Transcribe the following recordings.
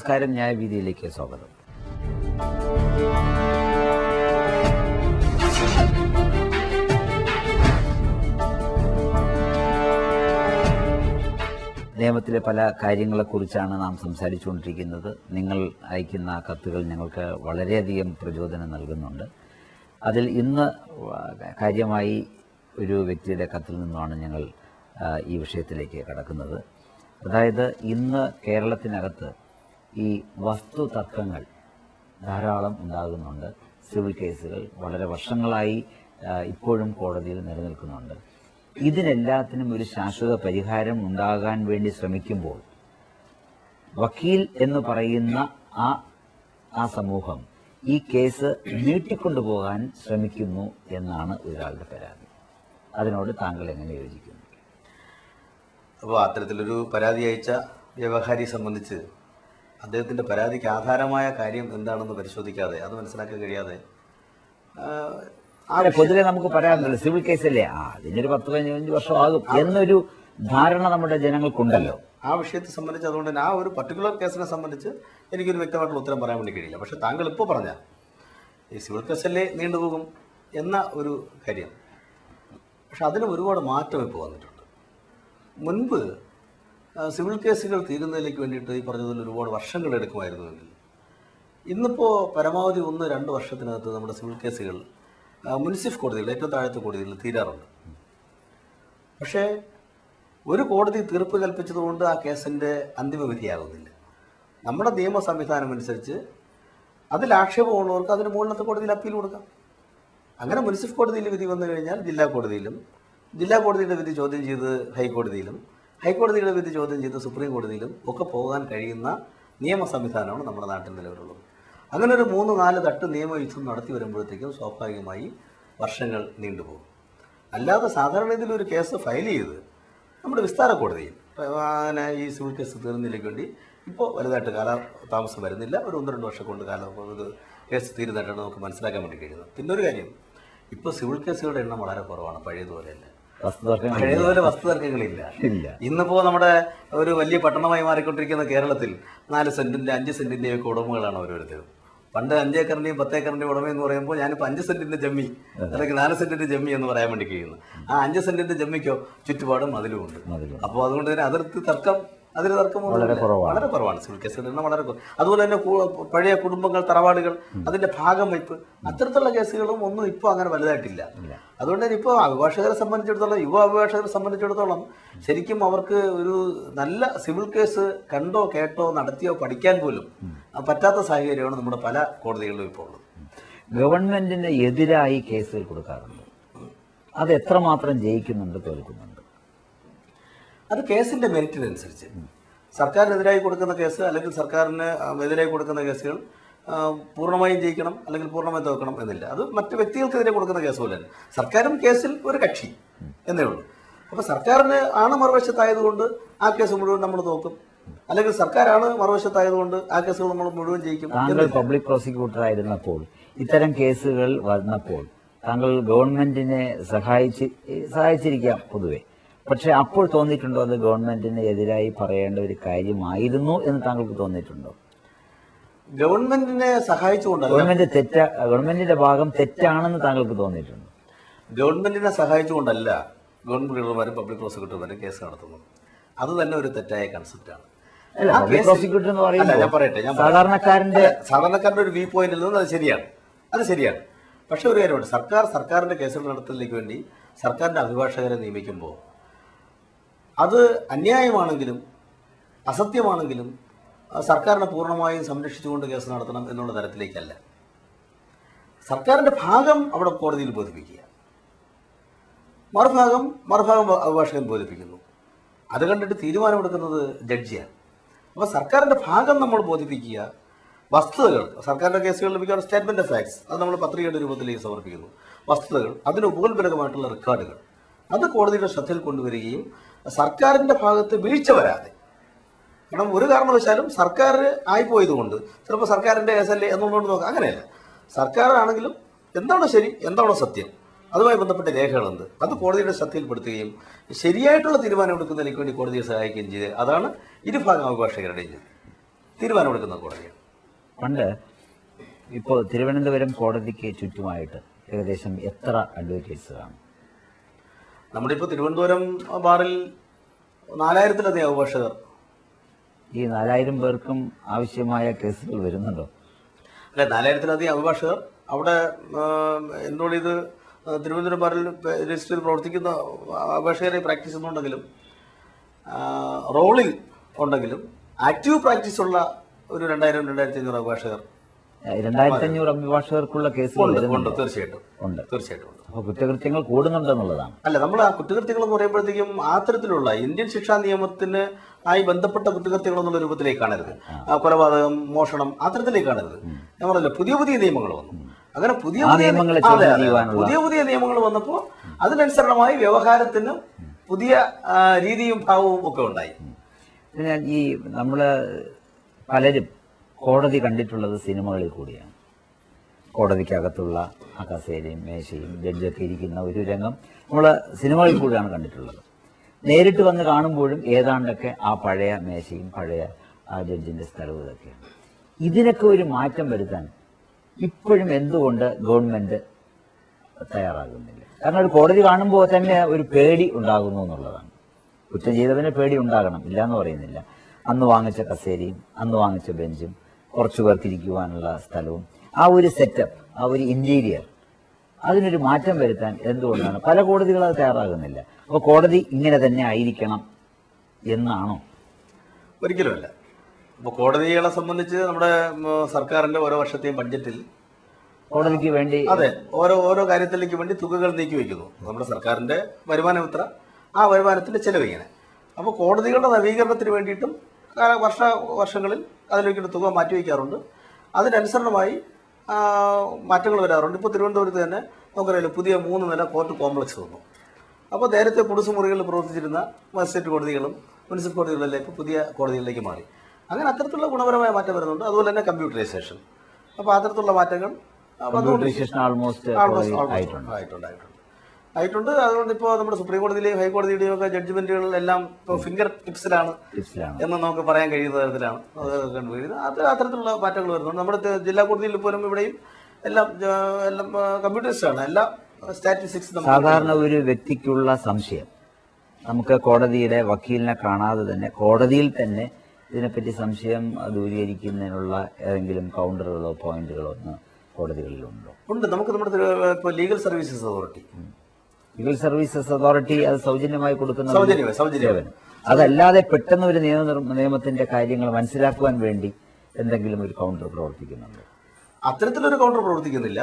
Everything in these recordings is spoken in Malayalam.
നമസ്കാരം, ന്യായവീതിയിലേക്ക് സ്വാഗതം. നിയമത്തിലെ പല കാര്യങ്ങളെക്കുറിച്ചാണ് നാം സംസാരിച്ചുകൊണ്ടിരിക്കുന്നത്. നിങ്ങൾ അയക്കുന്ന കത്തുകൾ ഞങ്ങൾക്ക് വളരെയധികം പ്രചോദനം നൽകുന്നുണ്ട്. അതിൽ ഇന്ന് കാര്യമായി ഒരു വ്യക്തിയുടെ കത്തിൽ നിന്നുമാണ് ഞങ്ങൾ ഈ വിഷയത്തിലേക്ക് കടക്കുന്നത്. അതായത് ഇന്ന് കേരളത്തിനകത്ത് ഈ വസ്തു തർക്കങ്ങൾ ധാരാളം ഉണ്ടാകുന്നുണ്ട്. സിവിൽ കേസുകൾ വളരെ വർഷങ്ങളായി ഇപ്പോഴും കോടതിയിൽ നിലനിൽക്കുന്നുണ്ട്. ഇതിനെല്ലാത്തിനും ഒരു ശാശ്വത പരിഹാരം ഉണ്ടാകാൻ വേണ്ടി ശ്രമിക്കുമ്പോൾ വക്കീൽ എന്ന് പറയുന്ന ആ സമൂഹം ഈ കേസ് നീട്ടിക്കൊണ്ടുപോകാൻ ശ്രമിക്കുന്നു എന്നാണ് ഒരാളുടെ പരാതി. അതിനോട് താങ്കൾ എങ്ങനെ യോജിക്കുന്നു? അപ്പോൾ അത്തരത്തിലൊരു പരാതി അയച്ച വ്യവഹാരിയെ സംബന്ധിച്ച് അദ്ദേഹത്തിൻ്റെ പരാതിക്ക് ആധാരമായ കാര്യം എന്താണെന്ന് പരിശോധിക്കാതെ, അത് മനസ്സിലാക്കാൻ കഴിയാതെ, പൊതുവെ നമുക്ക് പറയാറുണ്ടല്ലോ, സിവിൽ കേസല്ലേ, അതിനൊരു 10-15 വർഷമാകും എന്നൊരു ധാരണ നമ്മുടെ ജനങ്ങൾക്കുണ്ടല്ലോ. ആ വിഷയത്തെ സംബന്ധിച്ച് അതുകൊണ്ട് തന്നെ ആ ഒരു പർട്ടിക്കുലർ കേസിനെ സംബന്ധിച്ച് എനിക്കൊരു വ്യക്തമായിട്ടുള്ള ഉത്തരം പറയാൻ വേണ്ടി കഴിയില്ല. പക്ഷേ താങ്കൾ ഇപ്പോൾ പറഞ്ഞ ഈ സിവിൽ കേസല്ലേ നീണ്ടുപോകും എന്ന ഒരു കാര്യം, പക്ഷെ അതിന് ഒരുപാട് മാറ്റം ഇപ്പോൾ വന്നിട്ടുണ്ട്. മുൻപ് സിവിൽ കേസുകൾ തീരുന്നതിലേക്ക് വേണ്ടിയിട്ട് ഈ പറഞ്ഞതിൽ ഒരുപാട് വർഷങ്ങൾ എടുക്കുമായിരുന്നുവെങ്കിൽ ഇന്നിപ്പോൾ പരമാവധി 1-2 വർഷത്തിനകത്ത് നമ്മുടെ സിവിൽ കേസുകൾ മുനിസിപ്പൽ കോടതികൾ, ഏറ്റവും താഴത്തെ കോടതികളിൽ തീരാറുണ്ട്. പക്ഷേ ഒരു കോടതി തീർപ്പ് കൽപ്പിച്ചതുകൊണ്ട് ആ കേസിൻ്റെ അന്തിമവിധിയാകുന്നില്ല. നമ്മുടെ നിയമ സംവിധാനം അനുസരിച്ച് അതിൽ ആക്ഷേപമുള്ളവർക്ക് അതിന് മുകളിലത്തെ കോടതിയിൽ അപ്പീൽ കൊടുക്കാം. അങ്ങനെ മുനിസിപ്പൽ കോടതിയിൽ വിധി വന്നു കഴിഞ്ഞാൽ ജില്ലാ കോടതിയിലും, ജില്ലാ കോടതിയുടെ വിധി ചോദ്യം ചെയ്ത് ഹൈക്കോടതിയിലും, ഹൈക്കോടതിയുടെ വിധി ചോദ്യം ചെയ്ത് സുപ്രീം കോടതിയിലും ഒക്കെ പോകാൻ കഴിയുന്ന നിയമ സംവിധാനമാണ് നമ്മുടെ നാട്ടിൽ നിലവിലുള്ളത്. അങ്ങനെ ഒരു 3-4 തട്ട് നിയമയുദ്ധം നടത്തി വരുമ്പോഴത്തേക്കും സ്വാഭാവികമായി വർഷങ്ങൾ നീണ്ടുപോകും. അല്ലാതെ സാധാരണ ഇതിലൊരു കേസ് ഫയൽ ചെയ്ത് നമ്മുടെ വിസ്താര കോടതിയിൽ അങ്ങനെ ഈ സിവിൽ കേസ് തീർന്നതിലേക്ക് വേണ്ടി ഇപ്പോൾ വലുതായിട്ട് കാലതാമസം വരുന്നില്ല. ഒരു 1-2 വർഷം കൊണ്ട് ഇത് കേസ് തീരുന്നതായിട്ടാണ് നമുക്ക് മനസ്സിലാക്കാൻ വേണ്ടി കഴിയുന്നത്. പിന്നൊരു കാര്യം, ഇപ്പോൾ സിവിൽ കേസുകളുടെ എണ്ണം വളരെ കുറവാണ്, പഴയതുപോലെയല്ല. പഴയതുപോലെ വസ്തുതർക്കങ്ങളില്ല. ഇന്നിപ്പോൾ നമ്മുടെ ഒരു വലിയ പട്ടണമായി മാറിക്കൊണ്ടിരിക്കുന്ന കേരളത്തിൽ 4 സെന്റിന്റെ 5 സെന്റിന്റെയും ഒക്കെ ഉടമകളാണ് ഓരോരുത്തരും. പണ്ട് 5 ഏക്കറിന്റെയും 10 ഏക്കറിന്റെയും ഉടമ എന്ന് പറയുമ്പോൾ ഞാനിപ്പോൾ 5 സെന്റിന്റെ ജമ്മി അല്ലെങ്കിൽ 4 സെന്റിന്റെ ജമ്മി എന്ന് പറയാൻ വേണ്ടി കഴിയുന്നു. ആ 5 സെന്റിന്റെ ജമ്മിക്കോ ചുറ്റുപാടും മതിലുമുണ്ട്. അപ്പോൾ അതുകൊണ്ട് തന്നെ അതിർത്തി തർക്കം, അതിന് തർക്കം വളരെ കുറവാണ്. സിവിൽ കേസുകളുടെ എണ്ണം വളരെ കുറവ്. അതുപോലെ തന്നെ പഴയ കുടുംബങ്ങൾ, തറവാടുകൾ, അതിന്റെ ഭാഗം വയ്പ്, അത്തരത്തിലുള്ള കേസുകളും ഒന്നും ഇപ്പോൾ അങ്ങനെ വലുതായിട്ടില്ല. അതുകൊണ്ട് തന്നെ ഇപ്പോൾ അഭിഭാഷകരെ സംബന്ധിച്ചിടത്തോളം, യുവ അഭിഭാഷകരെ സംബന്ധിച്ചിടത്തോളം ശരിക്കും അവർക്ക് ഒരു നല്ല സിവിൽ കേസ് കണ്ടോ കേട്ടോ നടത്തിയോ പഠിക്കാൻ പോലും പറ്റാത്ത സാഹചര്യമാണ് നമ്മുടെ പല കോടതികളിലും ഇപ്പോൾ ഉള്ളത്. ഗവൺമെന്റിന് എതിരായി കേസുകൾ കൊടുക്കാറുണ്ട്. അത് എത്രമാത്രം ജയിക്കുന്നുണ്ട്, തോൽക്കുന്നുണ്ട്? അത് കേസിന്റെ മെറിറ്റിനനുസരിച്ച്. സർക്കാരിനെതിരായി കൊടുക്കുന്ന കേസ് അല്ലെങ്കിൽ സർക്കാരിന് എതിരായി കൊടുക്കുന്ന കേസുകൾ പൂർണ്ണമായും ജയിക്കണം അല്ലെങ്കിൽ പൂർണ്ണമായും തോക്കണം എന്നില്ല. അത് മറ്റു വ്യക്തികൾക്കെതിരെ കൊടുക്കുന്ന കേസ് പോലെ തന്നെ സർക്കാരും കേസിൽ ഒരു കക്ഷി എന്നേ ഉള്ളൂ. അപ്പോൾ സർക്കാരിന് ആണ് മറുവശത്തായതുകൊണ്ട് ആ കേസ് മുഴുവൻ നമ്മൾ തോക്കും, അല്ലെങ്കിൽ സർക്കാരാണ് മറുവശത്തായതുകൊണ്ട് ആ കേസുകൾ നമ്മൾ മുഴുവൻ ജയിക്കും. താങ്കൾ പബ്ലിക് പ്രോസിക്യൂട്ടർ ആയിരുന്നപ്പോൾ, ഇത്തരം കേസുകൾ വന്നപ്പോൾ താങ്കൾ ഗവൺമെന്റിനെ സഹായിച്ചിരിക്കാം പൊതുവെ. പക്ഷെ അപ്പോൾ തോന്നിയിട്ടുണ്ടോ അത് ഗവൺമെന്റിന് എതിരായി പറയേണ്ട ഒരു കാര്യമായിരുന്നു എന്ന് താങ്കൾക്ക് തോന്നിയിട്ടുണ്ടോ? ഗവൺമെന്റിനെ സഹായിച്ചുകൊണ്ടല്ല, ഗവൺമെന്റിന്റെ ഭാഗം തെറ്റാണെന്ന് താങ്കൾക്ക് തോന്നിയിട്ടുണ്ടോ? ഗവൺമെന്റിനെ സഹായിച്ചുകൊണ്ടല്ല ഗവൺമെന്റ് ലീഡർമാരും പബ്ലിക് പ്രോസിക്യൂട്ടർമാരും കേസ് നടത്തുന്നത്. അത് തന്നെ ഒരു തെറ്റായ കൺസെപ്റ്റാണ്. പ്രോസിക്യൂട്ടർ എന്ന് പറയുന്നത് ഞാൻ പറയട്ടെ, സാധാരണക്കാരന്റെ ഒരു വ്യൂ പോയിന്റിൽ നിന്ന് അത് ശരിയാണ്. പക്ഷെ ഒരു കാര്യമുണ്ട്, സർക്കാരിന്റെ കേസുകൾ നടത്തുന്നതിലേക്ക് വേണ്ടി സർക്കാരിന്റെ അഭിഭാഷകരെ നിയമിക്കുമ്പോൾ അത് അന്യായമാണെങ്കിലും അസത്യമാണെങ്കിലും സർക്കാരിനെ പൂർണ്ണമായും സംരക്ഷിച്ചുകൊണ്ട് കേസ് നടത്തണം എന്നുള്ള തരത്തിലേക്കല്ല. സർക്കാരിന്റെ ഭാഗം അവിടെ കോടതിയിൽ ബോധിപ്പിക്കുക, മറുഭാഗം അഭിഭാഷകൻ ബോധിപ്പിക്കുന്നു. അത് കണ്ടിട്ട് തീരുമാനമെടുക്കുന്നത് ജഡ്ജിയാണ്. അപ്പോൾ സർക്കാരിന്റെ ഭാഗം നമ്മൾ ബോധിപ്പിക്കുക, വസ്തുതകൾ, സർക്കാരിന്റെ കേസുകൾ ലഭിക്കുന്ന സ്റ്റേറ്റ്മെന്റ് ഓഫ് ഫാക്ട്സ്, അത് നമ്മൾ പത്രികയുടെ രൂപത്തിലേക്ക് സമർപ്പിക്കുന്നു. വസ്തുതകൾ, അതിന് ഉപോത്ബലകമായിട്ടുള്ള റെക്കോർഡുകൾ, അത് കോടതിയുടെ ശ്രദ്ധയിൽ കൊണ്ടുവരികയും സർക്കാരിന്റെ ഭാഗത്ത് വീഴ്ച വരാതെ, കാരണം ഒരു കാരണവശാലും സർക്കാർ ആയിപ്പോയതുകൊണ്ട് ചിലപ്പോൾ സർക്കാരിന്റെ കേസല്ലേ എന്നുകൊണ്ട് നോക്കാം, അങ്ങനെയല്ല. സർക്കാരാണെങ്കിലും എന്താണോ ശരി, എന്താണോ സത്യം, അതുമായി ബന്ധപ്പെട്ട രേഖകളുണ്ട്, അത് കോടതിയുടെ ശ്രദ്ധയിൽപ്പെടുത്തുകയും ശരിയായിട്ടുള്ള തീരുമാനം എടുക്കുന്നതിലേക്ക് വേണ്ടി കോടതിയെ സഹായിക്കുകയും ചെയ്ത്, അതാണ് ഇരുഭാഗം അഭിഭാഷകരുടെയും ചെയ്തത്. തീരുമാനമെടുക്കുന്ന കോടതിയാണ്. പണ്ട് ഇപ്പോൾ തിരുവനന്തപുരം കോടതിക്ക് ചുറ്റുമായിട്ട് ഏകദേശം എത്ര അഡ്വക്കേറ്റ്സ് കാണും? നമ്മുടെ ഇപ്പോൾ തിരുവനന്തപുരം ബാറിൽ 4000-ലധികം അഭിഭാഷകർ. ഈ 4000 പേർക്കും ആവശ്യമായ കേസുകൾ വരുന്നുണ്ടോ? അല്ല, 4000-ലധികം അഭിഭാഷകർ അവിടെ എന്നോട് ഇത് തിരുവനന്തപുരം ബാറിൽ രജിസ്റ്റർ ചെയ്ത് പ്രവർത്തിക്കുന്ന അഭിഭാഷകരെ പ്രാക്ടീസ് ചെയ്യുന്നുണ്ടെങ്കിലും റോളിൽ ഉണ്ടെങ്കിലും ആക്റ്റീവ് പ്രാക്ടീസ് ഉള്ള ഒരു 2000-2500 അഭിഭാഷകർ 2500 അഭിഭാഷകർക്കുള്ള കേസുകൾ ഉണ്ട്. തീർച്ചയായിട്ടും ഉണ്ട്. തീർച്ചയായിട്ടും ഉണ്ട്. അപ്പോൾ കുറ്റകൃത്യങ്ങൾ കൂടുന്നുണ്ടെന്നുള്ളതാണ്. അല്ല, നമ്മൾ ആ കുറ്റകൃത്യങ്ങൾ എന്ന് പറയുമ്പോഴത്തേക്കും അത്തരത്തിലുള്ള ഇന്ത്യൻ ശിക്ഷാ നിയമത്തിന് ആയി ബന്ധപ്പെട്ട കുറ്റകൃത്യങ്ങൾ എന്നുള്ള രൂപത്തിലേക്ക് കാണരുത്. കൊലപാതകം, മോഷണം, അത്തരത്തിലേക്ക് കാണരുത്. ഞാൻ പറഞ്ഞില്ല, പുതിയ പുതിയ നിയമങ്ങൾ വന്നു. അങ്ങനെ പുതിയ പുതിയ നിയമങ്ങൾ വന്നപ്പോൾ അതിനനുസരണമായി വ്യവഹാരത്തിന് പുതിയ രീതിയും ഭാവവും ഒക്കെ ഉണ്ടായി. അതിനാൽ ഈ നമ്മള് പലരും കോടതി കണ്ടിട്ടുള്ളത് സിനിമകളിൽ കൂടിയാണ്. കോടതിക്കകത്തുള്ള ആ കസേരയും മേശയും ജഡ്ജൊക്കെ ഇരിക്കുന്ന ഒരു രംഗം നമ്മൾ സിനിമകളിൽ കൂടിയാണ് കണ്ടിട്ടുള്ളത്. നേരിട്ട് വന്ന് കാണുമ്പോഴും ഏതാണ്ടൊക്കെ ആ പഴയ മേശയും പഴയ ആ ജഡ്ജിന്റെ സ്ഥലവും ഇതൊക്കെയാണ്. ഇതിനൊക്കെ ഒരു മാറ്റം വരുത്താൻ ഇപ്പോഴും എന്തുകൊണ്ട് ഗവൺമെന്റ് തയ്യാറാകുന്നില്ല? കാരണം ഒരു കോടതി കാണുമ്പോൾ തന്നെ ഒരു പേടി ഉണ്ടാകുന്നു എന്നുള്ളതാണ്. കുറ്റം ചെയ്തവന് പേടി ഉണ്ടാകണം, ഇല്ലയെന്ന് പറയുന്നില്ല. അന്ന് വാങ്ങിച്ച കസേരയും അന്ന് വാങ്ങിച്ച ബെഞ്ചും കുറച്ചു പേർക്ക് ഇരിക്കുവാനുള്ള സ്ഥലവും ആ ഒരു സെറ്റപ്പ്, ആ ഒരു ഇന്റീരിയർ, അതിനൊരു മാറ്റം വരുത്താൻ എന്തുകൊണ്ടാണ് പല കോടതികളും അത് തയ്യാറാകുന്നില്ല? അപ്പോൾ കോടതി ഇങ്ങനെ തന്നെ ആയിരിക്കണം എന്നാണോ? ഒരിക്കലുമല്ല. അപ്പോൾ കോടതികളെ സംബന്ധിച്ച് നമ്മുടെ സർക്കാരിന്റെ ഓരോ വർഷത്തെയും ബഡ്ജറ്റിൽ കോടതിക്ക് വേണ്ടി ഓരോ കാര്യത്തിലേക്ക് വേണ്ടി തുകകൾ നീക്കി വയ്ക്കുന്നു. നമ്മുടെ സർക്കാരിന്റെ വരുമാനം എത്ര, ആ വരുമാനത്തിന്റെ ചെലവ് ഇങ്ങനെ. അപ്പോൾ കോടതികളുടെ നവീകരണത്തിന് വേണ്ടിയിട്ടും വർഷങ്ങളിൽ അതിലേക്ക് തുക മാറ്റിവെക്കാറുണ്ട്. അതിനനുസരണമായി മാറ്റങ്ങൾ വരാറുണ്ട്. ഇപ്പോൾ തിരുവനന്തപുരത്ത് തന്നെ നമുക്കറിയാലോ, പുതിയ 3 നില കോർട്ട് കോംപ്ലക്സ് വന്നു. അപ്പോൾ നേരത്തെ കുടുസുമുറികളിൽ പ്രവർത്തിച്ചിരുന്ന മജിസ്ട്രേറ്റ് കോടതികളും മുനിസിപ്പൽ കോടതികളിലേക്ക് പുതിയ കോടതികളിലേക്ക് മാറി. അങ്ങനെ അത്തരത്തിലുള്ള ഗുണപരമായ മാറ്റം വരുന്നുണ്ട്. അതുപോലെ തന്നെ കമ്പ്യൂട്ടറൈസേഷൻ. അപ്പോൾ അത്തരത്തിലുള്ള മാറ്റങ്ങൾ ആയിട്ടുണ്ട്. അതുകൊണ്ട് ഇപ്പോൾ നമ്മുടെ സുപ്രീം കോടതിയിലെയും ഹൈക്കോടതിയുടെയും ഒക്കെ ജഡ്ജ്മെന്റുകളെല്ലാം ഇപ്പോൾ ഫിംഗർ ടിപ്സിലാണ് എന്ന് നമുക്ക് പറയാൻ കഴിയുന്ന തരത്തിലാണ് അത് അത്തരത്തിലുള്ള മാറ്റങ്ങൾ വരുന്നുണ്ട്. നമ്മുടെ ജില്ലാ കോടതിയിൽ പോലും ഇവിടെയും എല്ലാം കമ്പ്യൂട്ടറൈസ്ഡ് ആണ്. എല്ലാം സ്റ്റാറ്റിസ്റ്റിക്സ്. സാധാരണ ഒരു വ്യക്തിക്കുള്ള സംശയം, നമുക്ക് കോടതിയുടെ വക്കീലിനെ കാണാതെ തന്നെ കോടതിയിൽ തന്നെ ഇതിനെപ്പറ്റി സംശയം ദൂരീകരിക്കുന്നതിനുള്ള ഏതെങ്കിലും കൗണ്ടറുകളോ പോയിന്റുകളോ കോടതികളിലുണ്ടോ? ഉണ്ട്. നമുക്ക് നമ്മുടെ ഇപ്പോൾ ലീഗൽ സർവീസസ് അതോറിറ്റി അത് സൗജന്യമായി കൊടുക്കുന്ന സേവനം. അതല്ലാതെ പെട്ടെന്ന് ഒരു നിയമത്തിന്റെ കാര്യങ്ങൾ മനസ്സിലാക്കുവാൻ വേണ്ടി എന്തെങ്കിലും ഒരു കൗണ്ടർ പ്രവർത്തിക്കുന്നുണ്ടോ? അത്തരത്തിലൊരു കൗണ്ടർ പ്രവർത്തിക്കുന്നില്ല.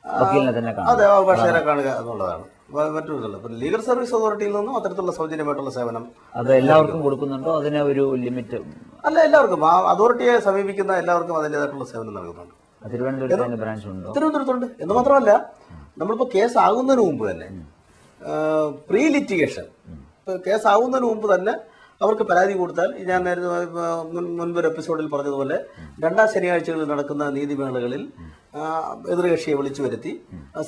വക്കീലിനെ തന്നെ അതെ, ഭാഷയെ കാണുക എന്നുള്ളതാണ് മറ്റൊരു. ലീഗൽ സർവീസ് അതോറിറ്റിയിൽ നിന്നും അത്തരത്തിലുള്ള സൗജന്യമായിട്ടുള്ള സേവനം അത് എല്ലാവർക്കും കൊടുക്കുന്നുണ്ടോ? അതിന് ഒരു ലിമിറ്റ്? അല്ല, എല്ലാവർക്കും അതോറിറ്റിയെ സമീപിക്കുന്ന എല്ലാവർക്കും അതിൻ്റെതായിട്ടുള്ള സേവനം നൽകുന്നുണ്ട്. തിരുവനന്തപുരത്ത് ബ്രാഞ്ച് ഉണ്ടോ? തിരുവനന്തപുരത്തുണ്ട്. എന്ന് മാത്രമല്ല, നമ്മളിപ്പോൾ കേസ് ആകുന്നതിന് മുമ്പ് തന്നെ പ്രീ ലിറ്റിഗേഷൻ, കേസ് ആകുന്നതിന് മുമ്പ് തന്നെ അവർക്ക് പരാതി കൊടുത്താൽ, ഞാൻ നേരത്തെ മുൻപൊരു എപ്പിസോഡിൽ പറഞ്ഞതുപോലെ 2ാം ശനിയാഴ്ചകളിൽ നടക്കുന്ന നീതിമേളകളിൽ എതിർകക്ഷിയെ വിളിച്ചു വരുത്തി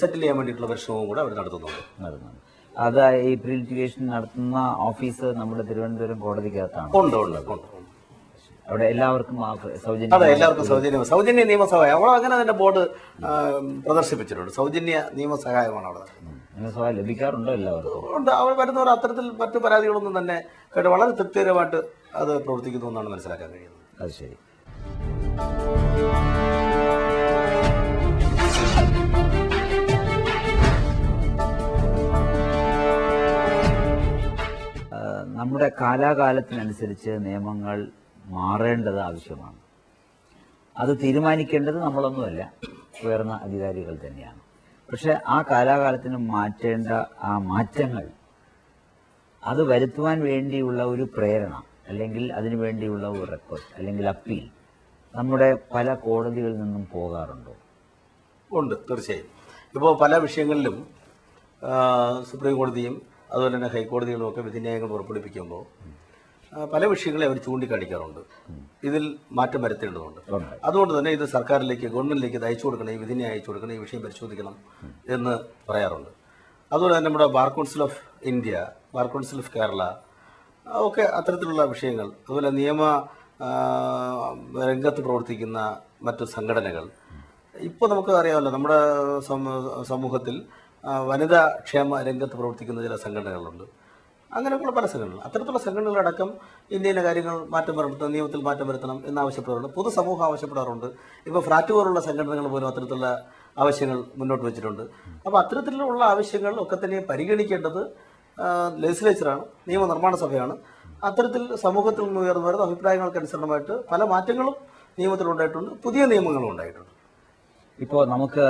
സെറ്റിൽ ചെയ്യാൻ വേണ്ടിയിട്ടുള്ള പരിശ്രമവും കൂടെ അവർ നടത്തുന്നുണ്ട്. അത് ഈ പ്രീ ലിറ്റിഗേഷൻ നടത്തുന്ന ഓഫീസ് നമ്മുടെ തിരുവനന്തപുരം കോടതിക്കകത്താണ്. ഉണ്ട്. അവിടെ എല്ലാവർക്കും സൗജന്യ നിയമസഹായം. അവിടെ അങ്ങനെ തന്നെ ബോർഡ് പ്രദർശിപ്പിച്ചിട്ടുണ്ട്. സൗജന്യ നിയമസഹായമാണ് അവിടെ. നിയമസഹായം ലഭിക്കാറുണ്ടോ? എല്ലാവർക്കും ഉണ്ട്. അവർ വരുന്നവർ അത്തരത്തിൽ മറ്റു പരാതികളൊന്നും തന്നെ കേട്ട് വളരെ തൃപ്തികരമായിട്ട് അത് പ്രവർത്തിക്കുന്നു എന്നാണ് മനസ്സിലാക്കാൻ കഴിയുന്നത്. അത് ശരി. നമ്മുടെ കാലാകാലത്തിനനുസരിച്ച് നിയമങ്ങൾ മാറേണ്ടത് ആവശ്യമാണ്. അത് തീരുമാനിക്കേണ്ടത് നമ്മളൊന്നുമല്ല, ഉയർന്ന അധികാരികൾ തന്നെയാണ്. പക്ഷെ ആ കാലാകാലത്തിന് മാറ്റേണ്ട ആ മാറ്റങ്ങൾ അത് വരുത്തുവാൻ വേണ്ടിയുള്ള ഒരു പ്രേരണ, അല്ലെങ്കിൽ അതിനു വേണ്ടിയുള്ള ഒരു റിക്വസ്റ്റ് അല്ലെങ്കിൽ അപ്പീൽ നമ്മുടെ പല കോടതികളിൽ നിന്നും പോകാറുണ്ടോ? ഉണ്ട്, തീർച്ചയായും. ഇപ്പോൾ പല വിഷയങ്ങളിലും സുപ്രീം കോടതിയും അതുപോലെ തന്നെ ഹൈക്കോടതികളും ഒക്കെ വിധിന്യായങ്ങൾ പുറപ്പെടുവിപ്പിക്കുമ്പോൾ പല വിഷയങ്ങളെ അവർ ചൂണ്ടിക്കാണിക്കാറുണ്ട്. ഇതിൽ മാറ്റം വരുത്തേണ്ടതുണ്ട്. അതുകൊണ്ട് തന്നെ ഇത് സർക്കാരിലേക്ക്, ഗവൺമെന്റിലേക്ക് ഇത് അയച്ചു കൊടുക്കണം, ഈ വിധിന്യായം അയച്ചു കൊടുക്കണം, ഈ വിഷയം പരിശോധിക്കണം എന്ന് പറയാറുണ്ട്. അതുപോലെ തന്നെ നമ്മുടെ bar council of India, bar council of Kerala ഒക്കെ അത്തരത്തിലുള്ള വിഷയങ്ങൾ, അതുപോലെ നിയമ രംഗത്ത് പ്രവർത്തിക്കുന്ന മറ്റു സംഘടനകൾ, ഇപ്പോൾ നമുക്ക് അറിയാമല്ലോ നമ്മുടെ സമൂഹത്തിൽ വനിതാ ക്ഷേമ രംഗത്ത് പ്രവർത്തിക്കുന്ന ചില സംഘടനകളുണ്ട്. അങ്ങനെയൊക്കെയുള്ള പല സംഘടനകൾ, അത്തരത്തിലുള്ള സംഘടനകളടക്കം ഇന്ത്യയിലെ കാര്യങ്ങൾ മാറ്റം വരുത്തണം, നിയമത്തിൽ മാറ്റം വരുത്തണം എന്നാവശ്യപ്പെടാറുണ്ട്. പൊതുസമൂഹം ആവശ്യപ്പെടാറുണ്ട്. ഇപ്പോൾ ഫ്രാറ്റ് പോലുള്ള സംഘടനകൾ പോലും അത്തരത്തിലുള്ള ആവശ്യങ്ങൾ മുന്നോട്ട് വെച്ചിട്ടുണ്ട്. അപ്പോൾ അത്തരത്തിലുള്ള ആവശ്യങ്ങൾ ഒക്കെ തന്നെ പരിഗണിക്കേണ്ടത് ലെജിസ്ലേച്ചറാണ്, നിയമനിർമ്മാണ സഭയാണ്. അത്തരത്തിൽ സമൂഹത്തിൽ നിന്ന് ഉയർന്നു വരുന്ന അഭിപ്രായങ്ങൾക്കനുസരണമായിട്ട് പല മാറ്റങ്ങളും നിയമത്തിലുണ്ടായിട്ടുണ്ട്, പുതിയ നിയമങ്ങളും ഉണ്ടായിട്ടുണ്ട്. ഇപ്പോൾ നമുക്ക്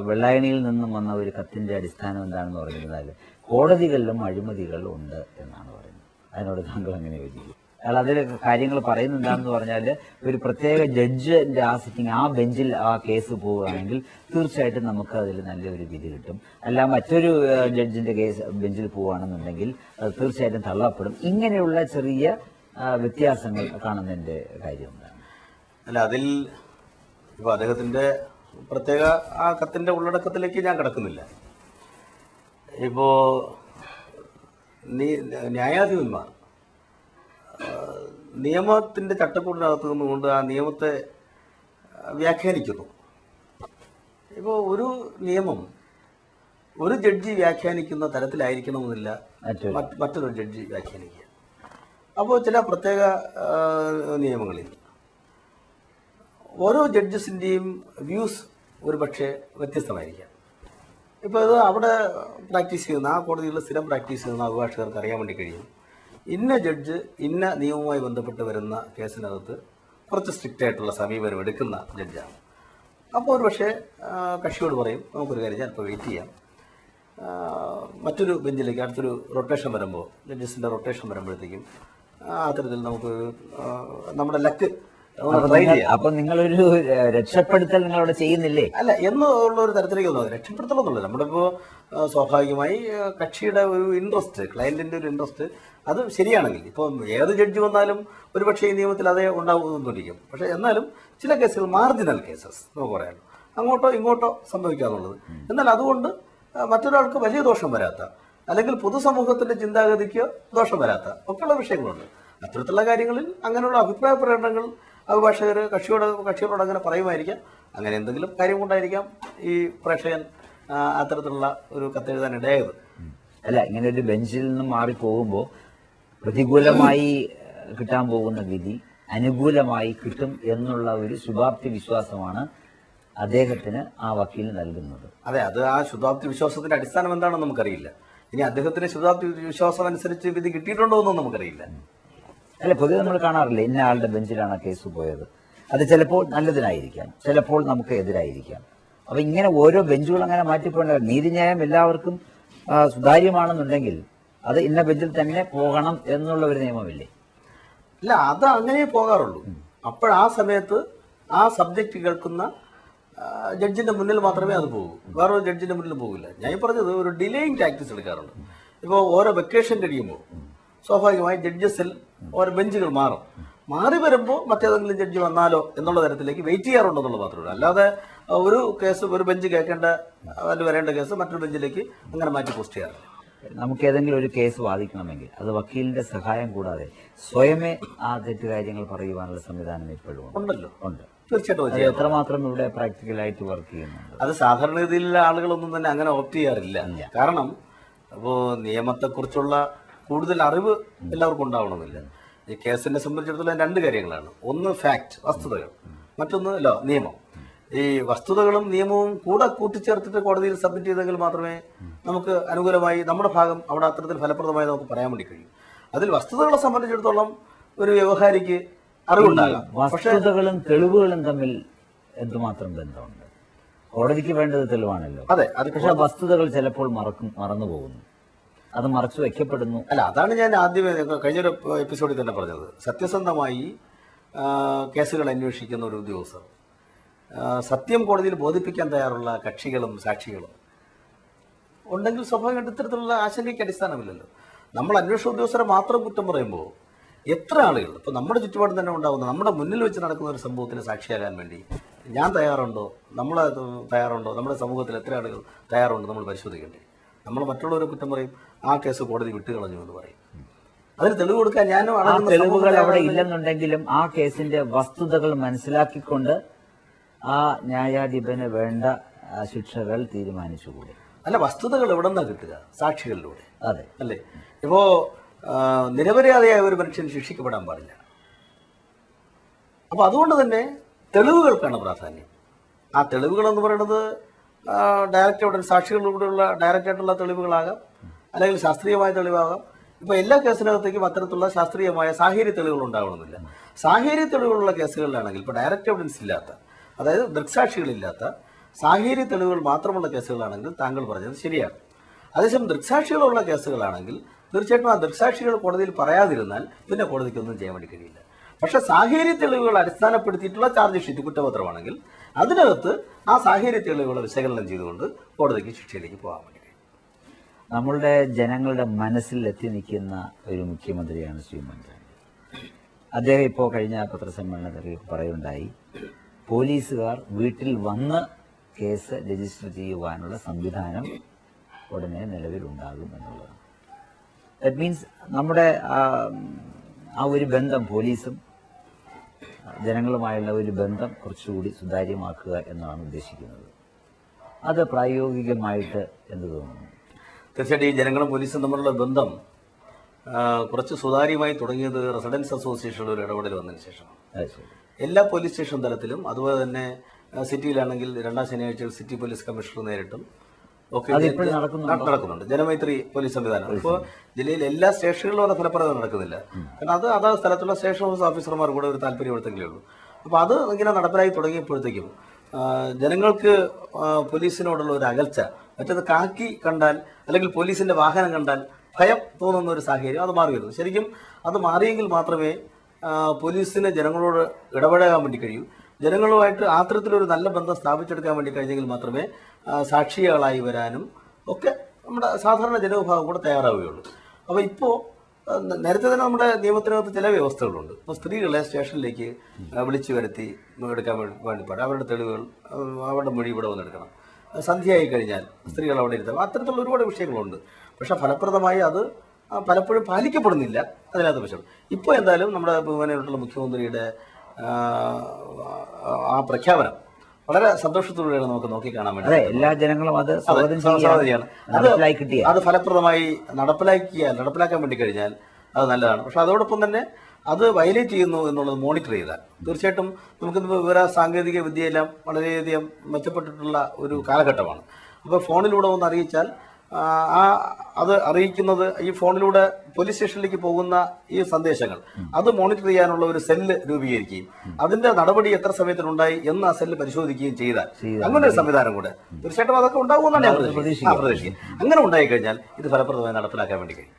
വെള്ളായണിയിൽ നിന്നും വന്ന ഒരു കത്തിൻ്റെ അടിസ്ഥാനം എന്താണെന്ന് പറഞ്ഞിരുന്നാൽ കോടതികളിലും അഴിമതികൾ ഉണ്ട് എന്നാണ് പറയുന്നത്. അതിനോട് താങ്കൾ എങ്ങനെ യോജിക്കും? അയാൾ അതിൽ കാര്യങ്ങൾ പറയുന്നത് എന്താണെന്ന് പറഞ്ഞാൽ ഒരു പ്രത്യേക ജഡ്ജിൻ്റെ ആ സിറ്റിംഗ്, ആ ബെഞ്ചിൽ ആ കേസ് പോവുകയാണെങ്കിൽ തീർച്ചയായിട്ടും നമുക്ക് അതിൽ നല്ലൊരു വിധി കിട്ടും. അല്ല മറ്റൊരു ജഡ്ജിൻ്റെ കേസ് ബെഞ്ചിൽ പോവുകയാണെന്നുണ്ടെങ്കിൽ അത് തീർച്ചയായിട്ടും തള്ളപ്പെടും. ഇങ്ങനെയുള്ള ചെറിയ വ്യത്യാസങ്ങൾ കാണുന്നതിൻ്റെ കാര്യം എന്താണ്? അല്ല, അതിൽ ഇപ്പോൾ അദ്ദേഹത്തിൻ്റെ പ്രത്യേക ആ കത്തിൻ്റെ ഉള്ളടക്കത്തിലേക്ക് ഞാൻ കിടക്കുന്നില്ല. ഇപ്പോൾ ന്യായാധിപന്മാർ നിയമത്തിൻ്റെ ചട്ടക്കൂടിനകത്ത് നിന്നുകൊണ്ട് ആ നിയമത്തെ വ്യാഖ്യാനിക്കുന്നു. ഇപ്പോൾ ഒരു നിയമം ഒരു ജഡ്ജി വ്യാഖ്യാനിക്കുന്ന തരത്തിലായിരിക്കണമെന്നില്ല മറ്റൊരു ജഡ്ജി വ്യാഖ്യാനിക്കുക. അപ്പോൾ ചില പ്രത്യേക നിയമങ്ങളിൽ ഓരോ ജഡ്ജസിൻ്റെയും വ്യൂസ് ഒരു പക്ഷേ വ്യത്യസ്തമായിരിക്കാം. ഇപ്പോൾ ഇത് അവിടെ പ്രാക്ടീസ് ചെയ്യുന്ന ആ കോടതികളിൽ സ്ഥിരം പ്രാക്ടീസ് ചെയ്യുന്ന അഭിഭാഷകർക്ക് അറിയാൻ വേണ്ടി കഴിയും, ഇന്ന ജഡ്ജ് ഇന്ന നിയമവുമായി ബന്ധപ്പെട്ട് വരുന്ന കേസിനകത്ത് കുറച്ച് സ്ട്രിക്റ്റ് ആയിട്ടുള്ള സമീപനം എടുക്കുന്ന ജഡ്ജാണ്. അപ്പോൾ ഒരു പക്ഷേ കക്ഷിയോട് പറയും, നമുക്കൊരു കാര്യം ചിലപ്പോൾ വെയിറ്റ് ചെയ്യാം, മറ്റൊരു ബെഞ്ചിലേക്ക് അടുത്തൊരു റൊട്ടേഷൻ വരുമ്പോൾ, ജഡ്ജസിൻ്റെ റൊട്ടേഷൻ വരുമ്പോഴത്തേക്കും അത്തരത്തിൽ നമുക്ക് നമ്മുടെ ലക്ക് ട്രൈ ചെയ്യാം. അപ്പൊ നിങ്ങളൊരു രക്ഷപ്പെടുത്തൽ നിങ്ങളവിടെ ചെയ്യുന്നില്ലേ? അല്ല, എന്നുള്ള ഒരു തരത്തിലേക്ക് ഒന്നും രക്ഷപ്പെടുത്തലൊന്നുമില്ല. നമ്മളിപ്പോൾ സ്വാഭാവികമായി കക്ഷിയുടെ ഒരു ഇൻട്രസ്റ്റ്, ക്ലയന്റിന്റെ ഒരു ഇൻട്രസ്റ്റ് അത് ശരിയാണെങ്കിൽ, ഇപ്പം ഏത് ജഡ്ജി വന്നാലും ഒരുപക്ഷെ ഈ നിയമത്തിൽ അതേ ഉണ്ടാകുന്നിരിക്കും. പക്ഷെ എന്നാലും ചില കേസുകൾ മാർജിനൽ കേസസ് നമുക്ക് പറയാമല്ലോ, അങ്ങോട്ടോ ഇങ്ങോട്ടോ സംഭവിക്കാന്നുള്ളത്. എന്നാൽ അതുകൊണ്ട് മറ്റൊരാൾക്ക് വലിയ ദോഷം വരാത്ത, അല്ലെങ്കിൽ പൊതുസമൂഹത്തിന്റെ ചിന്താഗതിക്ക് ദോഷം വരാത്ത ഒക്കെയുള്ള വിഷയങ്ങളുണ്ട്. അത്തരത്തിലുള്ള കാര്യങ്ങളിൽ അങ്ങനെയുള്ള അഭിപ്രായ പ്രകടനങ്ങൾ അഭിഭാഷകർ കക്ഷികളോട് അങ്ങനെ പറയുമായിരിക്കാം. അങ്ങനെ എന്തെങ്കിലും കാര്യം കൊണ്ടായിരിക്കാം ഈ പ്രേക്ഷകൻ അത്തരത്തിലുള്ള ഒരു കത്തെഴുതാൻ ഇടയായത്. അല്ല, ഇങ്ങനെ ഒരു ബെഞ്ചിൽ നിന്നും മാറിപ്പോകുമ്പോൾ പ്രതികൂലമായി കിട്ടാൻ പോകുന്ന വിധി അനുകൂലമായി കിട്ടും എന്നുള്ള ഒരു ശുഭാപ്തി വിശ്വാസമാണ് അദ്ദേഹത്തിന് ആ വക്കീൽ നൽകുന്നത്. അതെ, അത് ആ ശുഭാപ്തി വിശ്വാസത്തിന്റെ അടിസ്ഥാനം എന്താണെന്ന് നമുക്കറിയില്ല. ഇനി അദ്ദേഹത്തിന് ശുഭാപ്തി വിശ്വാസം അനുസരിച്ച് വിധി കിട്ടിയിട്ടുണ്ടോ എന്നും നമുക്കറിയില്ല. അല്ല, പൊതുവെ നമ്മൾ കാണാറില്ല ഇന്ന ആളുടെ ബെഞ്ചിലാണ് കേസ് പോയത്. അത് ചിലപ്പോൾ നല്ലതിനായിരിക്കാം, ചിലപ്പോൾ നമുക്ക് എതിരായിരിക്കാം. അപ്പൊ ഇങ്ങനെ ഓരോ ബെഞ്ചുകൾ അങ്ങനെ മാറ്റിപ്പോകേണ്ട, നീതിന്യായം എല്ലാവർക്കും സുതാര്യമാണെന്നുണ്ടെങ്കിൽ അത് ഇന്ന ബെഞ്ചിൽ തന്നെ പോകണം എന്നുള്ള ഒരു നിയമമില്ലേ? ഇല്ല, അത് അങ്ങനെ പോകാറുള്ളൂ. അപ്പോഴാ സമയത്ത് ആ സബ്ജക്റ്റ് കേൾക്കുന്ന ജഡ്ജിന്റെ മുന്നിൽ മാത്രമേ അത് പോകൂ, വേറൊരു ജഡ്ജിന്റെ മുന്നിൽ പോകില്ല. ഞാൻ പറഞ്ഞത് ഒരു ഡിലേയിങ് ടാക്ടിക്സ് എടുക്കാറുണ്ട്. ഇപ്പോൾ ഓരോ വെക്കേഷൻ കഴിയുമ്പോൾ സ്വാഭാവികമായി ജഡ്ജസിൽ ഓരോ ബെഞ്ചുകൾ മാറി വരുമ്പോൾ മറ്റേതെങ്കിലും ജഡ്ജി വന്നാലോ എന്നുള്ള തരത്തിലേക്ക് വെയിറ്റ് ചെയ്യാറുണ്ടെന്നുള്ളത് മാത്രമേ. അല്ലാതെ ഒരു കേസ് ഒരു ബെഞ്ച് കേൾക്കേണ്ട അതിൽ വരേണ്ട കേസ് മറ്റൊരു ബെഞ്ചിലേക്ക് അങ്ങനെ മാറ്റി പോസ്റ്റ് ചെയ്യാറില്ല. നമുക്ക് ഏതെങ്കിലും ഒരു കേസ് വാദിക്കണമെങ്കിൽ അത് വക്കീലിന്റെ സഹായം കൂടാതെ സ്വയമേ ആ തെറ്റുകാര്യങ്ങൾ പറയുവാനുള്ള സംവിധാനം ഇപ്പോഴും ഉണ്ടല്ലോ. ഉണ്ട്, തീർച്ചയായിട്ടും. എത്രമാത്രം ഇവിടെ പ്രാക്ടിക്കലായിട്ട് വർക്ക് ചെയ്യുന്നുണ്ട്? അത് സാധാരണഗതിയിലുള്ള ആളുകളൊന്നും തന്നെ അങ്ങനെ ഓപ്റ്റ് ചെയ്യാറില്ല. കാരണം അപ്പോൾ നിയമത്തെക്കുറിച്ചുള്ള കൂടുതൽ അറിവ് എല്ലാവർക്കും ഉണ്ടാവണമെന്നില്ല. ഈ കേസിനെ സംബന്ധിച്ചിടത്തോളം രണ്ട് കാര്യങ്ങളാണ്. ഒന്ന് ഫാക്ട്, വസ്തുതകൾ, മറ്റൊന്ന് നിയമം. ഈ വസ്തുതകളും നിയമവും കൂടെ കൂട്ടിച്ചേർത്തിട്ട് കോടതിയിൽ സബ്മിറ്റ് ചെയ്തെങ്കിൽ മാത്രമേ നമുക്ക് അനുകൂലമായി നമ്മുടെ ഭാഗം അവിടെ അത്തരത്തിൽ ഫലപ്രദമായി നമുക്ക് പറയാൻ വേണ്ടി കഴിയും. അതിൽ വസ്തുതകളെ സംബന്ധിച്ചിടത്തോളം ഒരു വ്യവഹാരിക്ക് അറിവുണ്ടാകാം. വസ്തുതകളും തെളിവുകളും തമ്മിൽ എന്തുമാത്രം ബന്ധമുണ്ട്? കോടതിക്ക് വേണ്ടത് തെളിവാണല്ലോ. അതെ, പക്ഷെ വസ്തുതകൾ ചിലപ്പോൾ മറന്നു പോകുന്നു, അത് മറച്ചു വയ്ക്കപ്പെടുന്നു. അല്ല, അതാണ് ഞാൻ ആദ്യമേ കഴിഞ്ഞൊരു എപ്പിസോഡിൽ തന്നെ പറഞ്ഞത്. സത്യസന്ധമായി കേസുകൾ അന്വേഷിക്കുന്ന ഒരു ഉദ്യോഗസ്ഥർ, സത്യം കോടതിയിൽ ബോധിപ്പിക്കാൻ തയ്യാറുള്ള കക്ഷികളും സാക്ഷികളും ഉണ്ടെങ്കിൽ സ്വാഭാവികമായിട്ട് ഇത്തരത്തിലുള്ള ആശങ്കയ്ക്ക് അടിസ്ഥാനമില്ലല്ലോ. നമ്മൾ അന്വേഷണ ഉദ്യോഗസ്ഥരെ മാത്രം കുറ്റം പറയുമ്പോൾ എത്ര ആളുകൾ ഇപ്പോൾ നമ്മുടെ ചുറ്റുപാടും തന്നെ ഉണ്ടാകുന്ന, നമ്മുടെ മുന്നിൽ വെച്ച് നടക്കുന്ന ഒരു സംഭവത്തിന് സാക്ഷിയാകാൻ വേണ്ടി ഞാൻ തയ്യാറുണ്ടോ, നമ്മൾ തയ്യാറുണ്ടോ, നമ്മുടെ സമൂഹത്തിൽ എത്ര ആളുകൾ തയ്യാറുണ്ടോ നമ്മൾ പരിശോധിക്കേണ്ടേ. നമ്മൾ മറ്റുള്ളവരെ കുറ്റം പറയും, ആ കേസ് കോടതി വിട്ടുകളഞ്ഞു എന്ന് പറയും. അതിന് തെളിവ് കൊടുക്കാൻ ഞാനും ആ അടങ്ങുന്ന തെളിവുകൾ സമൂഹത്തിലെ അവിടെ ആളുകൾ- ഇല്ലെന്നുണ്ടെങ്കിലും ആ കേസിന്റെ വസ്തുതകൾ മനസ്സിലാക്കിക്കൊണ്ട് ആ ന്യായാധിപന് വേണ്ട ശിക്ഷകൾ തീരുമാനിച്ചുകൂടി. അല്ല, വസ്തുതകൾ എവിടെ നിന്നാണ് കിട്ടുക? സാക്ഷികളിലൂടെ. അതെ അല്ലേ? ഇപ്പോ നിരപരാധിയായ ഒരു മനുഷ്യൻ ശിക്ഷിക്കപ്പെടാൻ പാടില്ല. അപ്പൊ അതുകൊണ്ട് തന്നെ തെളിവുകൾക്കാണ് പ്രാധാന്യം. ആ തെളിവുകൾ എന്ന് പറയുന്നത് ഡയറക്റ്റ് എവിടെ സാക്ഷികളിലൂടെയുള്ള ഡയറക്റ്റ് ആയിട്ടുള്ള തെളിവുകളാകാം, അല്ലെങ്കിൽ ശാസ്ത്രീയമായ തെളിവാകാം. ഇപ്പൊ എല്ലാ കേസിനകത്തേക്കും അത്തരത്തിലുള്ള ശാസ്ത്രീയമായ സാഹചര്യ തെളിവുകൾ ഉണ്ടാവണമെന്നില്ല. സാഹചര്യ തെളിവുകളുള്ള കേസുകളിലാണെങ്കിൽ ഇപ്പൊ ഡയറക്റ്റ് എവിഡൻസ് ഇല്ലാത്ത, അതായത് ദൃക്സാക്ഷികളില്ലാത്ത സാഹചര്യ തെളിവുകൾ മാത്രമുള്ള കേസുകളാണെങ്കിൽ താങ്കൾ പറഞ്ഞത് ശരിയാണ്. അതേസമയം ദൃക്സാക്ഷികളുള്ള കേസുകളാണെങ്കിൽ തീർച്ചയായിട്ടും ആ ദൃക്സാക്ഷികൾ കോടതിയിൽ പറയാതിരുന്നാൽ പിന്നെ കോടതിക്കൊന്നും ചെയ്യാൻ വേണ്ടി കഴിയില്ല. പക്ഷെ സാഹചര്യ തെളിവുകൾ അടിസ്ഥാനപ്പെടുത്തിയിട്ടുള്ള ചാർജ് ഷീറ്റ് കുറ്റപത്രമാണെങ്കിൽ അതിനകത്ത് ആ സാഹചര്യ തെളിവുകളെ വിശകലനം ചെയ്തുകൊണ്ട് കോടതിക്ക് ശിക്ഷയിലേക്ക് പോകാൻ വേണ്ടി കഴിയും. നമ്മളുടെ ജനങ്ങളുടെ മനസ്സിൽ എത്തി നിൽക്കുന്ന ഒരു മുഖ്യമന്ത്രിയാണ് ശ്രീ ഉമ്മൻചാണ്ടി. അദ്ദേഹം ഇപ്പോൾ കഴിഞ്ഞ പത്രസമ്മേളനത്തിൽ പറയുണ്ടായി, പോലീസുകാർ വീട്ടിൽ വന്ന് കേസ് രജിസ്റ്റർ ചെയ്യുവാനുള്ള സംവിധാനം ഉടനെ നിലവിലുണ്ടാകും എന്നുള്ളതാണ്. ദാറ്റ് മീൻസ് നമ്മുടെ ആ ഒരു ബന്ധം, പോലീസും ജനങ്ങളുമായുള്ള ഒരു ബന്ധം കുറച്ചുകൂടി സുതാര്യമാക്കുക എന്നാണ് ഉദ്ദേശിക്കുന്നത്. അത് പ്രായോഗികമായിട്ട് എന്ത് തോന്നുന്നു? തീർച്ചയായിട്ടും ഈ ജനങ്ങളും പോലീസും തമ്മിലുള്ള ബന്ധം കുറച്ച് സുതാര്യമായി തുടങ്ങിയത് റെസിഡൻസ് അസോസിയേഷനുള്ള ഒരു ഇടപെടൽ വന്നതിന് ശേഷമാണ്. എല്ലാ പോലീസ് സ്റ്റേഷൻ തലത്തിലും, അതുപോലെ തന്നെ സിറ്റിയിലാണെങ്കിൽ 2ാം ശനിയാഴ്ച സിറ്റി പോലീസ് കമ്മീഷണർ നേരിട്ടും ഒക്കെ നടക്കുന്നുണ്ട് ജനമൈത്രി പോലീസ് സംവിധാനം. ഇപ്പോൾ ജില്ലയിൽ എല്ലാ സ്റ്റേഷനുകളിലും അത് ഫലപ്രദം നടക്കുന്നില്ല. കാരണം അത് അതാത് സ്ഥലത്തുള്ള സ്റ്റേഷൻ ഹൗസ് ഓഫീസർമാർ കൂടെ ഒരു താല്പര്യപ്പെടുത്തെങ്കിലേ ഉള്ളൂ. അപ്പോൾ അത് ഇങ്ങനെ നടപ്പിലായി തുടങ്ങിയപ്പോഴത്തേക്കും ജനങ്ങൾക്ക് പോലീസിനോടുള്ള ഒരു അകൽച്ച, മറ്റത് കാക്കി കണ്ടാൽ അല്ലെങ്കിൽ പോലീസിന്റെ വാഹനം കണ്ടാൽ ഭയം തോന്നുന്ന ഒരു സാഹചര്യം അത് മാറി വരുന്നു. ശരിക്കും അത് മാറിയെങ്കിൽ മാത്രമേ പോലീസിന് ജനങ്ങളോട് ഇടപെടാൻ വേണ്ടി കഴിയൂ. ജനങ്ങളുമായിട്ട് അത്തരത്തിലൊരു നല്ല ബന്ധം സ്ഥാപിച്ചെടുക്കാൻ വേണ്ടി കഴിഞ്ഞെങ്കിൽ മാത്രമേ സാക്ഷികളായി വരാനും ഒക്കെ നമ്മുടെ സാധാരണ ജനവിഭാഗം കൂടെ തയ്യാറാവുകയുള്ളൂ. അപ്പോൾ ഇപ്പോൾ നേരത്തെ തന്നെ നമ്മുടെ നിയമത്തിനകത്ത് ചില വ്യവസ്ഥകളുണ്ട്. ഇപ്പോൾ സ്ത്രീകളെ സ്റ്റേഷനിലേക്ക് വിളിച്ചു വരുത്തി എടുക്കാൻ വേണ്ടി പാടില്ല. അവരുടെ തെളിവുകൾ, അവരുടെ മൊഴി ഇവിടെ വന്നെടുക്കണം. സന്ധ്യയായി കഴിഞ്ഞാൽ സ്ത്രീകൾ അവിടെ ഇരുത്തണം. അത്തരത്തിലുള്ള ഒരുപാട് വിഷയങ്ങളുണ്ട്. പക്ഷെ ഫലപ്രദമായി അത് പലപ്പോഴും പാലിക്കപ്പെടുന്നില്ല. അതിനകത്ത് പ്രശ്നം. ഇപ്പോൾ എന്തായാലും നമ്മുടെ ബഹുമാനമായിട്ടുള്ള മുഖ്യമന്ത്രിയുടെ ആ പ്രഖ്യാപനം വളരെ സന്തോഷത്തോടെയാണ് നമുക്ക് നോക്കിക്കാണാൻ വേണ്ടി. എല്ലാ ജനങ്ങളും അത് അത് ഫലപ്രദമായി നടപ്പിലാക്കാൻ വേണ്ടി കഴിഞ്ഞാൽ അത് നല്ലതാണ്. പക്ഷെ അതോടൊപ്പം തന്നെ അത് വയലേറ്റ് ചെയ്യുന്നു എന്നുള്ളത് മോണിറ്റർ ചെയ്താൽ തീർച്ചയായിട്ടും നമുക്ക് വിവര സാങ്കേതിക വിദ്യയെല്ലാം വളരെയധികം മെച്ചപ്പെട്ടിട്ടുള്ള ഒരു കാലഘട്ടമാണ്. അപ്പോൾ ഫോണിലൂടെ ഒന്ന് അറിയിച്ചാൽ അത് അറിയിക്കുന്നത് ഈ ഫോണിലൂടെ പോലീസ് സ്റ്റേഷനിലേക്ക് പോകുന്ന ഈ സന്ദേശങ്ങൾ അത് മോണിറ്റർ ചെയ്യാനുള്ള ഒരു സെല്ല് രൂപീകരിക്കുകയും അതിന്റെ നടപടി എത്ര സമയത്തിനുണ്ടായി എന്ന് ആ സെല്ല് പരിശോധിക്കുകയും ചെയ്താൽ അങ്ങനെ ഒരു സംവിധാനം കൂടെ തീർച്ചയായിട്ടും അതൊക്കെ ഉണ്ടാകുമെന്നാണ് ഞാൻ പ്രതീക്ഷിക്കുന്നത്. അങ്ങനെ ഉണ്ടായി കഴിഞ്ഞാൽ ഇത് ഫലപ്രദമായി നടപ്പിലാക്കാൻ വേണ്ടി കഴിയും.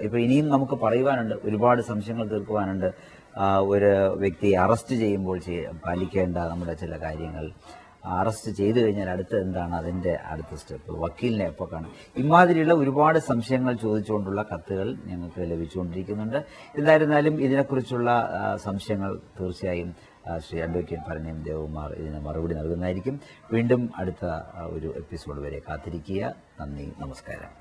ഇപ്പോൾ ഇനിയും നമുക്ക് പറയുവാനുണ്ട്, ഒരുപാട് സംശയങ്ങൾ തീർക്കുവാനുണ്ട്. ഒരു വ്യക്തിയെ അറസ്റ്റ് ചെയ്യുമ്പോൾ പാലിക്കേണ്ട നമ്മുടെ ചില കാര്യങ്ങൾ, അറസ്റ്റ് ചെയ്തു കഴിഞ്ഞാൽ എന്താണ് അതിൻ്റെ അടുത്ത സ്റ്റെപ്പ്, വക്കീലിനെ എപ്പോൾ കാണും, ഇമാതിരിയുള്ള ഒരുപാട് സംശയങ്ങൾ ചോദിച്ചുകൊണ്ടുള്ള കത്തുകൾ ഞങ്ങൾക്ക് ലഭിച്ചുകൊണ്ടിരിക്കുന്നുണ്ട്. എന്തായിരുന്നാലും ഇതിനെക്കുറിച്ചുള്ള സംശയങ്ങൾ തീർച്ചയായും ശ്രീ അഡ്വക്കേറ്റ് ഭരണ്യം ദേവകുമാർ ഇതിന് മറുപടി നൽകുന്നതായിരിക്കും. വീണ്ടും അടുത്ത ഒരു എപ്പിസോഡ് വരെ കാത്തിരിക്കുക. നന്ദി, നമസ്കാരം.